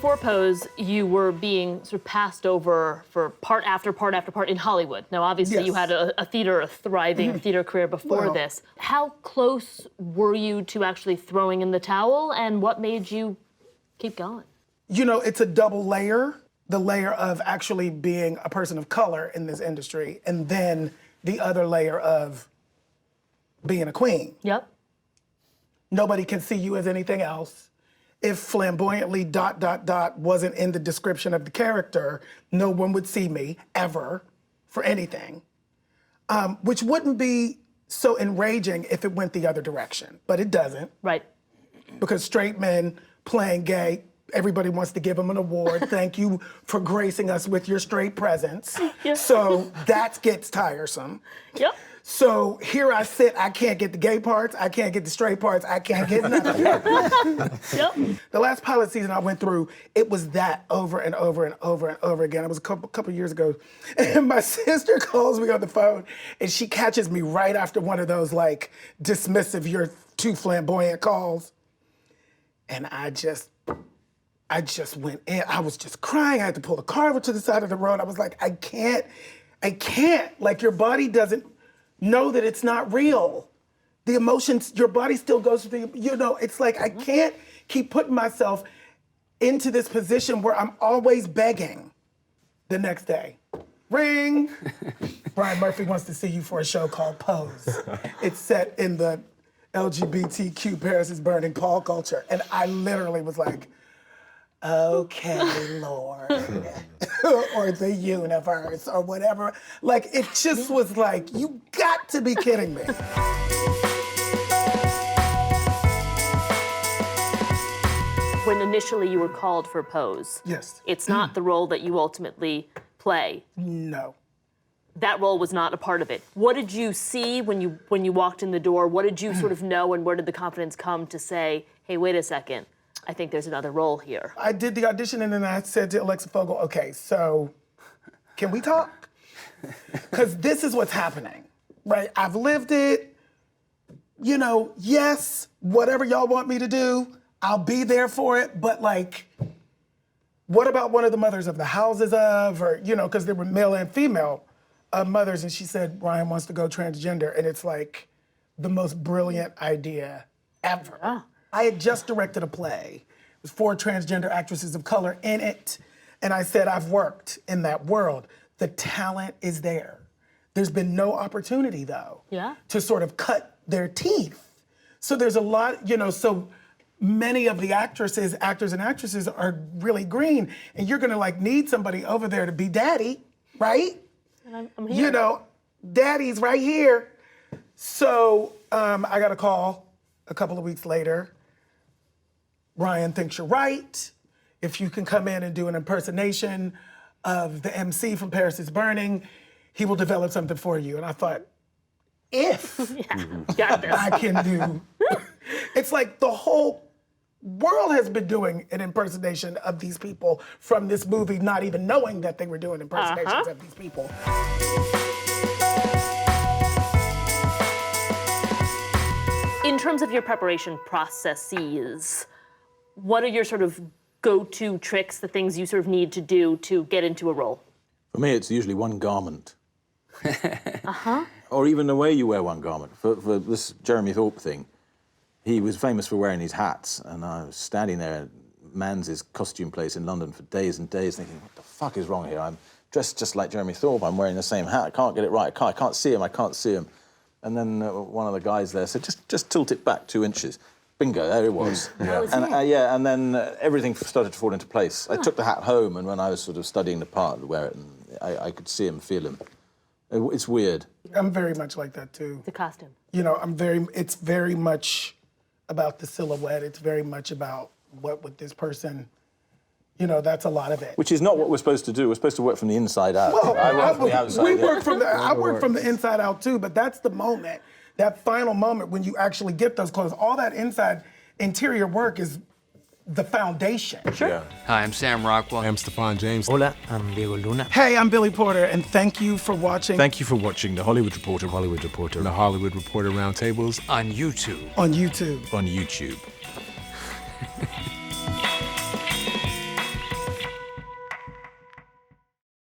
before Pose, you were being sort of passed over for part after part after part in Hollywood. Now, obviously, you had a thriving theater career before this. How close were you to actually throwing in the towel, and what made you keep going? You know, it's a double layer. The layer of actually being a person of color in this industry, and then the other layer of being a queen. Yep. Nobody can see you as anything else. If flamboyantly ... wasn't in the description of the character, no one would see me ever for anything. Which wouldn't be so enraging if it went the other direction, but it doesn't. Right. Because straight men playing gay, everybody wants to give them an award. Thank you for gracing us with your straight presence. Yep. So that gets tiresome. Yep. So here I sit, I can't get the gay parts, I can't get the straight parts, I can't get nothing. Yep. The last pilot season I went through, it was that over and over and over and over again. It was a couple years ago. And my sister calls me on the phone and she catches me right after one of those like dismissive, you're too flamboyant calls. And I just went in, I was just crying. I had to pull the car over to the side of the road. I was like, I can't. Like your body doesn't know that it's not real. The emotions, your body still goes through, it's like I can't keep putting myself into this position where I'm always begging the next day. Ring. Brian Murphy wants to see you for a show called Pose. It's set in the LGBTQ Paris is Burning Paul culture. And I literally was like, okay, Lord, or the universe, or whatever. Like, it just was like, you got to be kidding me. When initially you were called for Pose, Yes. it's not the role that you ultimately play. No. That role was not a part of it. What did you see when you walked in the door? What did you sort of know, and where did the confidence come to say, hey, wait a second, I think there's another role here? I did the audition and then I said to Alexa Fogel, okay, so can we talk? Because this is what's happening, right? I've lived it, yes, whatever y'all want me to do, I'll be there for it, but like, what about one of the mothers of the houses of, or, because there were male and female mothers, and she said, Ryan wants to go transgender, and it's like the most brilliant idea ever. Yeah. I had just directed a play. It was 4 transgender actresses of color in it. And I said, I've worked in that world. The talent is there. There's been no opportunity, though, to sort of cut their teeth. So there's a lot, so many of the actors and actresses are really green. And you're gonna need somebody over there to be daddy, right? And I'm here. Daddy's right here. So I got a call a couple of weeks later. Ryan thinks you're right. If you can come in and do an impersonation of the MC from Paris is Burning, he will develop something for you. And I thought, if I can do, it's like the whole world has been doing an impersonation of these people from this movie, not even knowing that they were doing impersonations of these people. In terms of your preparation processes, what are your sort of go-to tricks, the things you sort of need to do to get into a role? For me, it's usually one garment. Or even the way you wear one garment. For this Jeremy Thorpe thing, he was famous for wearing these hats, and I was standing there at Mans's costume place in London for days and days thinking, what the fuck is wrong here? I'm dressed just like Jeremy Thorpe, I'm wearing the same hat, I can't get it right, I can't see him. And then one of the guys there said, just tilt it back 2 inches. Bingo, there it was. And then everything started to fall into place. I took the hat home, and when I was sort of studying the part to wear it, and I could see him, feel him. It's weird. I'm very much like that too. The costume. It's very much about the silhouette. It's very much about what would this person, that's a lot of it. Which is not what we're supposed to do. We're supposed to work from the inside out. Well, I work from the outside. I work from the inside out too, but that's the moment, that final moment when you actually get those clothes. All that inside interior work is the foundation. Sure. Yeah. Hi, I'm Sam Rockwell. I'm Stefan James. Hola, I'm Diego Luna. Hey, I'm Billy Porter, and thank you for watching. Thank you for watching The Hollywood Reporter, and The Hollywood Reporter Roundtables On YouTube. On YouTube. on YouTube.